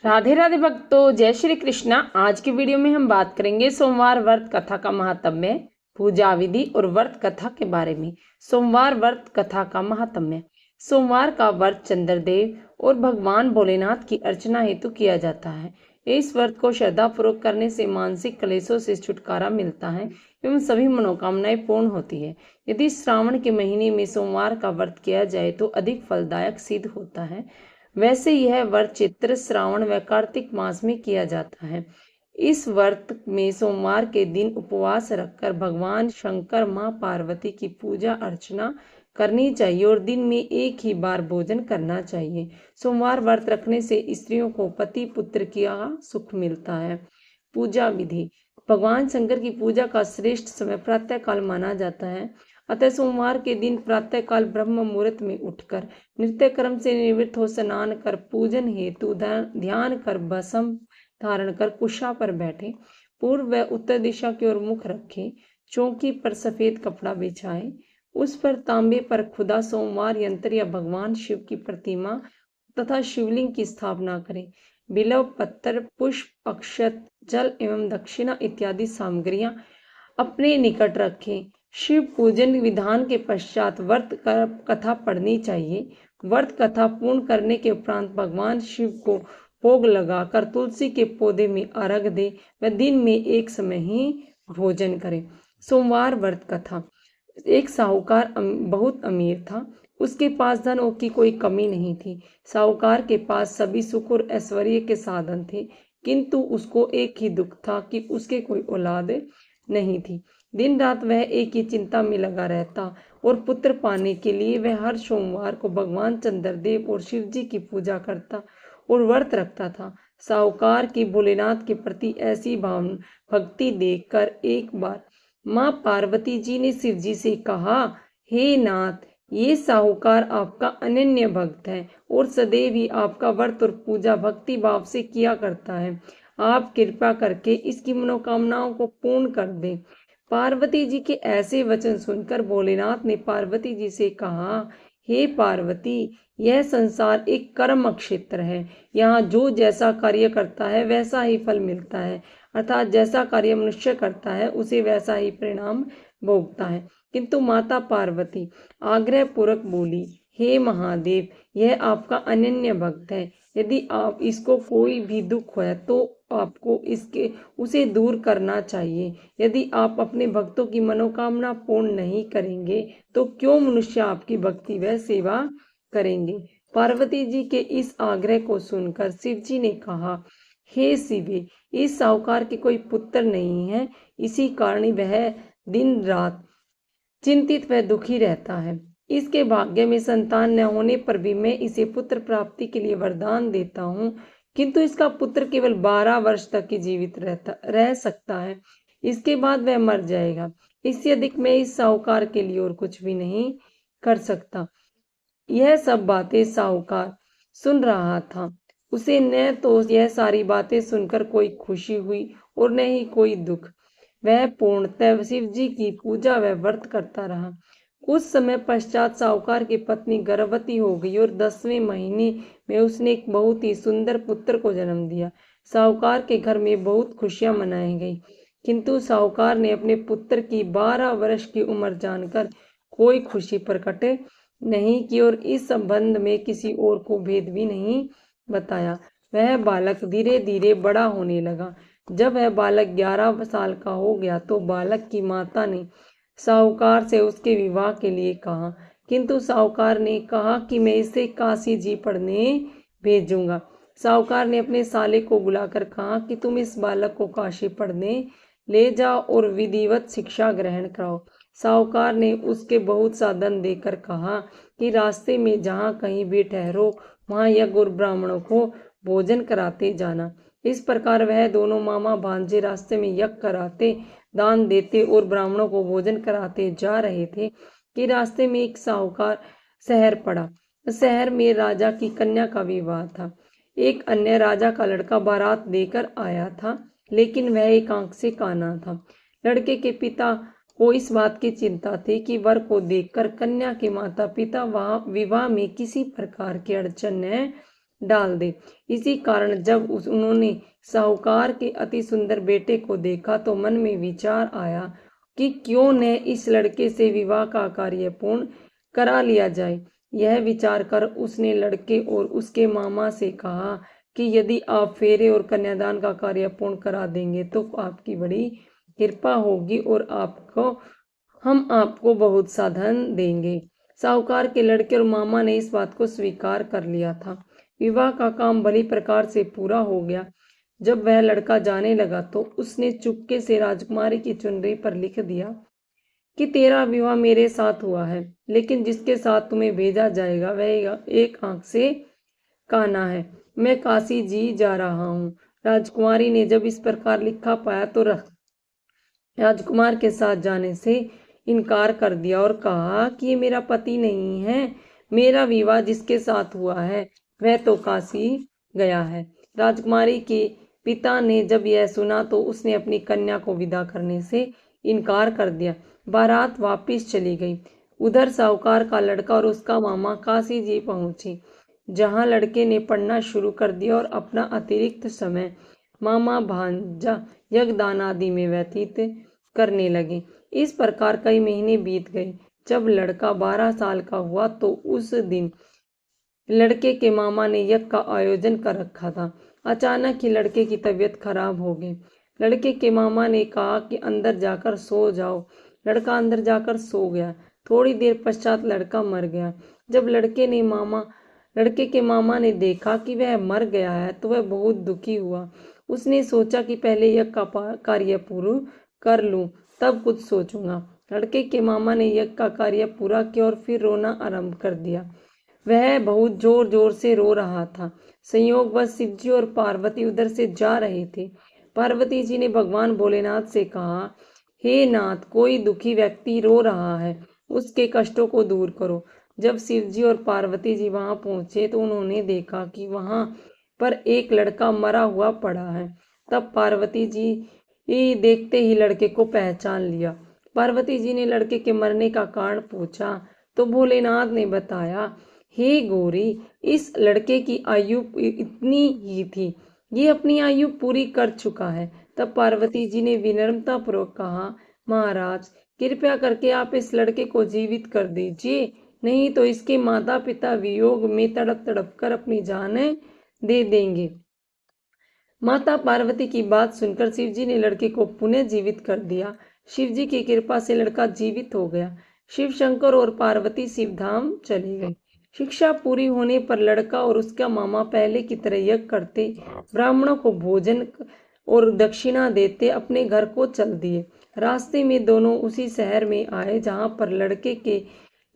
राधे राधे भक्तों, जय श्री कृष्णा। आज की वीडियो में हम बात करेंगे सोमवार व्रत कथा का महात्म्य, पूजा विधि और व्रत कथा के बारे में। सोमवार व्रत कथा का महात्म्य। सोमवार का व्रत चंद्रदेव और भगवान भोलेनाथ की अर्चना हेतु किया जाता है। इस व्रत को श्रद्धा पूर्वक करने से मानसिक क्लेशों से छुटकारा मिलता है एवं सभी मनोकामनाएं पूर्ण होती है। यदि श्रावण के महीने में सोमवार का व्रत किया जाए तो अधिक फलदायक सिद्ध होता है। वैसे यह व्रत चित्र, श्रावण व कार्तिक मास में किया जाता है। इस व्रत में सोमवार के दिन उपवास रखकर भगवान शंकर, मां पार्वती की पूजा अर्चना करनी चाहिए और दिन में एक ही बार भोजन करना चाहिए। सोमवार व्रत रखने से स्त्रियों को पति पुत्र की सुख मिलता है। पूजा विधि। भगवान शंकर की पूजा का श्रेष्ठ समय प्रातः काल माना जाता है। अतः सोमवार के दिन प्रातः काल ब्रह्म मुहूर्त में उठकर नित्य कर्म से निवृत्त हो स्नान कर पूजन हेतु ध्यान कर भस्म धारण कर कुशा पर बैठे, पूर्व व उत्तर दिशा की ओर मुख रखे, चौकी पर सफेद कपड़ा बिछाए, उस पर तांबे पर खुदा सोमवार यंत्र या भगवान शिव की प्रतिमा तथा शिवलिंग की स्थापना करें। बिल्व पत्तर, पुष्प, अक्षत, जल एवं दक्षिणा इत्यादि सामग्रियां अपने निकट रखें। शिव पूजन विधान के पश्चात व्रत कथा पढ़नी चाहिए। व्रत कथा पूर्ण करने के उपरांत भगवान शिव को भोग लगाकर तुलसी के पौधे में अर्घ दे व दिन में एक समय ही भोजन करें। सोमवार व्रत कथा। एक साहूकार बहुत अमीर था। उसके पास धन की कोई कमी नहीं थी। साहूकार के पास सभी सुख और ऐश्वर्य के साधन थे, किंतु उसको एक ही दुख था कि उसके कोई औलाद नहीं थी। दिन रात वह एक ही चिंता में लगा रहता और पुत्र पाने के लिए वह हर सोमवार को भगवान चंद्रदेव और शिव जी की पूजा करता और व्रत रखता था। साहूकार की भोलेनाथ के प्रति ऐसी भक्ति देखकर एक बार मां पार्वती जी ने शिव जी से कहा, हे नाथ, ये साहूकार आपका अनन्य भक्त है और सदैव ही आपका व्रत और पूजा भक्ति भाव से किया करता है। आप कृपा करके इसकी मनोकामनाओं को पूर्ण कर दें। पार्वती जी के ऐसे वचन सुनकर भोलेनाथ ने पार्वती जी से कहा, हे पार्वती, यह संसार एक कर्म क्षेत्र है। यहाँ जो जैसा कार्य करता है वैसा ही फल मिलता है, अर्थात जैसा कार्य मनुष्य करता है उसे वैसा ही परिणाम भोगता है। किंतु माता पार्वती आग्रह पूर्वक बोली, हे महादेव, यह आपका अनन्य भक्त है। यदि आप इसको कोई भी दुख है तो आपको उसे दूर करना चाहिए। यदि आप अपने भक्तों की मनोकामना पूर्ण नहीं करेंगे तो क्यों मनुष्य आपकी भक्ति व सेवा करेंगे। पार्वती जी के इस आग्रह को सुनकर शिव जी ने कहा, हे शिवे, इस साहूकार के कोई पुत्र नहीं है, इसी कारण वह दिन रात चिंतित व दुखी रहता है। इसके भाग्य में संतान न होने पर भी मैं इसे पुत्र प्राप्ति के लिए वरदान देता हूँ, किंतु इसका पुत्र केवल 12 वर्ष तक ही जीवित रह सकता है। इसके बाद वह मर जाएगा। इससे अधिक मैं इस साहूकार के लिए और कुछ भी नहीं कर सकता। यह सब बातें साहूकार सुन रहा था। उसे न तो यह सारी बातें सुनकर कोई खुशी हुई और न ही कोई दुख। वह पूर्णतः शिव जी की पूजा व व्रत करता रहा। कुछ समय पश्चात साहूकार की पत्नी गर्भवती हो गई और 10वें महीने में उसने एक बहुत ही सुंदर पुत्र को जन्म दिया। साहूकार के घर में बहुत खुशियां मनाई गई, किंतु साहूकार ने अपने पुत्र की 12 वर्ष की उम्र जानकर कोई खुशी प्रकट नहीं की और इस संबंध में किसी और को भेद भी नहीं बताया। वह बालक धीरे धीरे बड़ा होने लगा। जब वह बालक 11 साल का हो गया तो बालक की माता ने साहूकार से उसके विवाह के लिए कहा, किंतु साहूकार ने कहा कि मैं इसे काशी जी पढ़ने भेजूंगा। साहूकार ने अपने साले को बुलाकर कहा कि तुम इस बालक को काशी पढ़ने ले जाओ और विधिवत शिक्षा ग्रहण कराओ। साहूकार ने उसके बहुत सा धन देकर कहा कि रास्ते में जहाँ कहीं भी ठहरो वहाँ यज्ञ और ब्राह्मणों को भोजन कराते जाना। इस प्रकार वह दोनों मामा भांजे रास्ते में यज्ञ कराते, दान देते और ब्राह्मणों को भोजन कराते जा रहे थे कि रास्ते में एक साहूकार शहर पड़ा। शहर में राजा की कन्या का विवाह था। एक अन्य राजा का लड़का बारात देकर आया था, लेकिन वह एक आंख से काना था। लड़के के पिता को इस बात की चिंता थी कि वर को देखकर कन्या के माता पिता विवाह में किसी प्रकार की अड़चन न डाल दे। इसी कारण जब उन्होंने साहूकार के अति सुंदर बेटे को देखा तो मन में विचार आया कि क्यों न इस लड़के से विवाह का कार्य पूर्ण करा लिया जाए। यह विचार कर उसने लड़के और उसके मामा से कहा कि यदि आप फेरे और कन्यादान का कार्य पूर्ण करा देंगे तो आपकी बड़ी कृपा होगी और हम आपको बहुत सा धन देंगे। साहूकार के लड़के और मामा ने इस बात को स्वीकार कर लिया था। विवाह का काम भली प्रकार से पूरा हो गया। जब वह लड़का जाने लगा तो उसने चुपके से राजकुमारी की चुनरी पर लिख दिया कि तेरा विवाह मेरे साथ हुआ है, लेकिन जिसके साथ तुम्हें भेजा जाएगा वह एक आंख से काना है। मैं काशी जी जा रहा हूँ। राजकुमारी ने जब इस प्रकार लिखा पाया तो राजकुमार के साथ जाने से इनकार कर दिया और कहा कि ये मेरा पति नहीं है। मेरा विवाह जिसके साथ हुआ है वह तो काशी गया है। राजकुमारी के पिता ने जब यह सुना तो उसने अपनी कन्या को विदा करने से इनकार कर दिया। बारात वापस चली गई। उधर साहूकार का लड़का और उसका मामा काशी जी पहुंचे, जहां लड़के ने पढ़ना शुरू कर दिया और अपना अतिरिक्त समय मामा भांजा यज्ञदान आदि में व्यतीत करने लगे। इस प्रकार कई महीने बीत गए। जब लड़का 12 साल का हुआ तो उस दिन लड़के के मामा ने यज्ञ का आयोजन कर रखा था। अचानक ही लड़के की तबीयत खराब हो गई। लड़के के मामा ने कहा कि अंदर जाकर सो जाओ। लड़का अंदर जाकर सो गया। थोड़ी देर पश्चात लड़का मर गया। जब लड़के के मामा ने देखा कि वह मर गया है तो वह बहुत दुखी हुआ। उसने सोचा कि पहले यज्ञ का कार्य पूरा कर लूं, तब कुछ सोचूंगा। लड़के के मामा ने यज्ञ का कार्य पूरा किया और फिर रोना आरंभ कर दिया। वह बहुत जोर जोर से रो रहा था। संयोगवश शिवजी और पार्वती उधर से जा रहे थे। पार्वती जी ने भगवान भोलेनाथ से कहा, हे नाथ, कोई दुखी व्यक्ति रो रहा है, उसके कष्टों को दूर करो। जब शिवजी और पार्वती जी वहां पहुंचे तो उन्होंने देखा कि वहां पर एक लड़का मरा हुआ पड़ा है। तब पार्वती जी देखते ही लड़के को पहचान लिया। पार्वती जी ने लड़के के मरने का कारण पूछा तो भोलेनाथ ने बताया, हे गौरी, इस लड़के की आयु इतनी ही थी, ये अपनी आयु पूरी कर चुका है। तब पार्वती जी ने विनम्रता पूर्वक कहा, महाराज, कृपया करके आप इस लड़के को जीवित कर दीजिए, नहीं तो इसके माता पिता वियोग में तड़प तड़प कर अपनी जानें दे देंगे। माता पार्वती की बात सुनकर शिवजी ने लड़के को पुनः जीवित कर दिया। शिवजी की कृपा से लड़का जीवित हो गया। शिव शंकर और पार्वती शिवधाम चले गए। शिक्षा पूरी होने पर लड़का और उसका मामा पहले की तरह यज्ञ करते, ब्राह्मणों को भोजन और दक्षिणा देते अपने घर को चल दिए। रास्ते में दोनों उसी शहर में आए जहां पर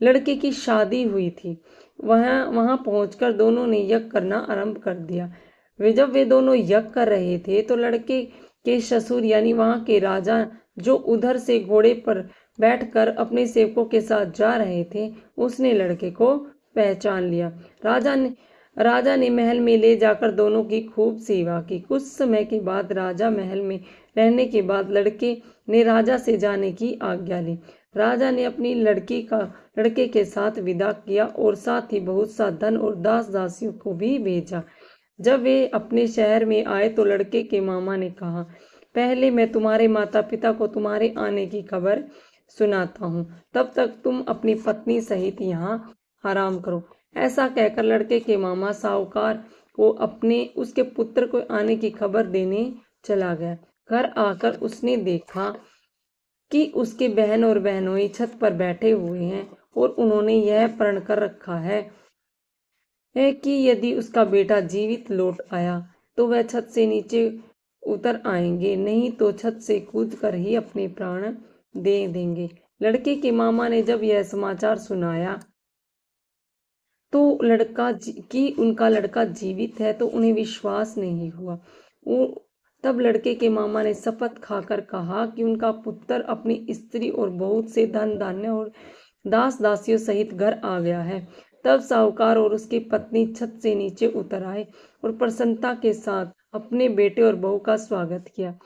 लड़के की शादी हुई थी। वहां पहुंचकर दोनों ने यज्ञ करना आरंभ कर दिया। जब वे दोनों यज्ञ कर रहे थे तो लड़के के ससुर यानी वहां के राजा, जो उधर से घोड़े पर बैठकर अपने सेवकों के साथ जा रहे थे, उसने लड़के को पहचान लिया। राजा ने महल में ले जाकर दोनों की खूब सेवा की। कुछ समय के बाद राजा महल में रहने के बाद लड़के ने राजा से जाने की आज्ञा ली। राजा ने अपनी लड़के के साथ विदा किया और साथ ही बहुत सा धन और दास दासियों को भी भेजा। जब वे अपने शहर में आए तो लड़के के मामा ने कहा, पहले मैं तुम्हारे माता पिता को तुम्हारे आने की खबर सुनाता हूँ, तब तक तुम अपनी पत्नी सहित यहाँ आराम करो। ऐसा कहकर लड़के के मामा साहूकार को उसके पुत्र को आने की खबर देने चला गया। घर आकर उसने देखा कि उसके बहन और बहनोई छत पर बैठे हुए हैं और उन्होंने यह प्रण कर रखा है कि यदि उसका बेटा जीवित लौट आया तो वह छत से नीचे उतर आएंगे, नहीं तो छत से कूद कर ही अपने प्राण दे देंगे। लड़के के मामा ने जब यह समाचार सुनाया तो उनका लड़का जीवित है तो उन्हें विश्वास नहीं हुआ। तब लड़के के मामा ने शपथ खाकर कहा कि उनका पुत्र अपनी स्त्री और बहुत से धन धान्य और दास दासियों सहित घर आ गया है। तब साहूकार और उसकी पत्नी छत से नीचे उतर आए और प्रसन्नता के साथ अपने बेटे और बहू का स्वागत किया।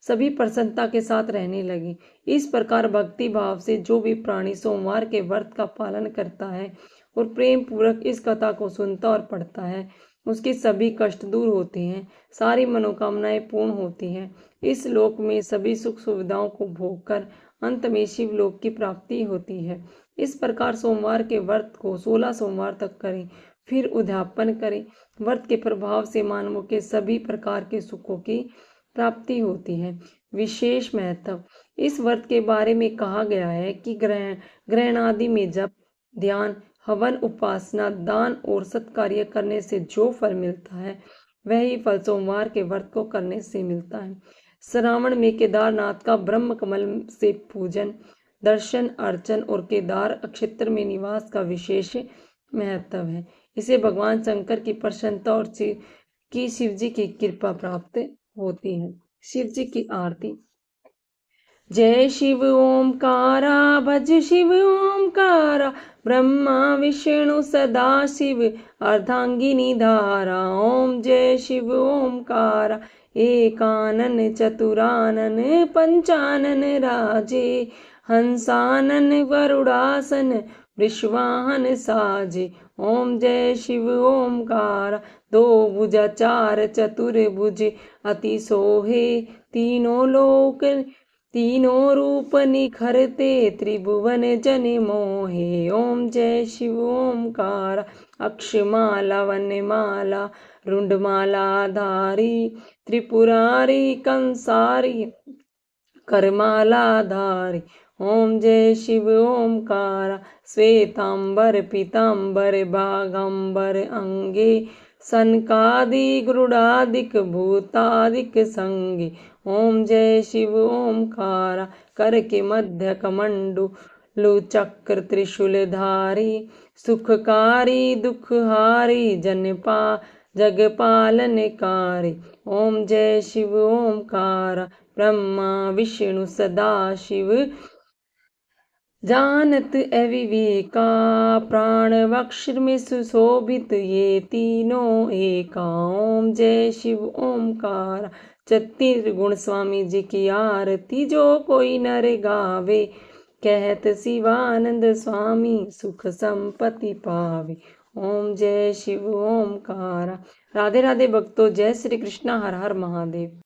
सभी प्रसन्नता के साथ रहने लगे। इस प्रकार भक्ति भाव से जो भी प्राणी सोमवार के व्रत का पालन करता है और प्रेम पूर्वक इस कथा को सुनता और पढ़ता है, उसके सभी कष्ट दूर होते हैं, सारी मनोकामनाएं पूर्ण होती हैं। इस लोक में सभी सुख सुविधाओं को भोगकर अंत में शिवलोक की प्राप्ति होती है। इस प्रकार सोमवार के व्रत को 16 सोमवार तक करें, फिर उद्यापन करें। व्रत के प्रभाव से मानवों के सभी प्रकार के सुखों की प्राप्ति होती है। विशेष महत्व, इस व्रत के बारे में कहा गया है कि ग्रहण आदि में जप, ध्यान, हवन, उपासना, दान और सत्कार्य करने से जो फल मिलता है वही फल सोमवार के व्रत को करने से मिलता है। श्रावण में केदारनाथ का ब्रह्म कमल से पूजन, दर्शन, अर्चन और केदार क्षेत्र में निवास का विशेष महत्व है। इसे भगवान शंकर की प्रसन्नता और शिव जी की कृपा प्राप्त होती है। शिव जी की आरती। जय शिव ओमकारा, भज शिव ओमकारा, ब्रह्मा विष्णु सदा शिव, अर्धांगिनी धारा। ओम जय शिव ओमकारा, एकानन चतुरानन, पंचानन राजे, हंसानन वरुडासन, वृषवाहन साजे। ओम जय शिव ओमकारा, दो भुजा चार चतुर्भुज, अति सोहे तीनों लोक, तीनों रूप निखरते, त्रिभुवन जन मोहे। ओम जय शिव ओमकारा, अक्षमाला वनमाला, रुंडमाला धारी, त्रिपुरारी कंसारी, करमाला धारी। ओम जय शिव ओमकारा, श्वेतांबर पीतांबर बागंबर अंगे, सनकादि गरुडादिक भूतादिक संगे। ओम जय शिव ओमकारा, कर के मध्य कमंडलु चक्र त्रिशूलधारी, सुखकारी दुखहारी, जगपालनकारी। ओम जय शिव ओमकारा, ब्रह्मा विष्णु सदा शिव, जानत अविवेका, प्राण वक्ष में सुशोभित, ये तीनों एका। ओम जय शिव ओमकारा, 36 गुण स्वामी जी की आरती, जो कोई नर गावे, कहत शिवानंद स्वामी, सुख संपत्ति पावे। ओम जय शिव ओमकारा। राधे राधे भक्तों, जय श्री कृष्णा, हर हर महादेव।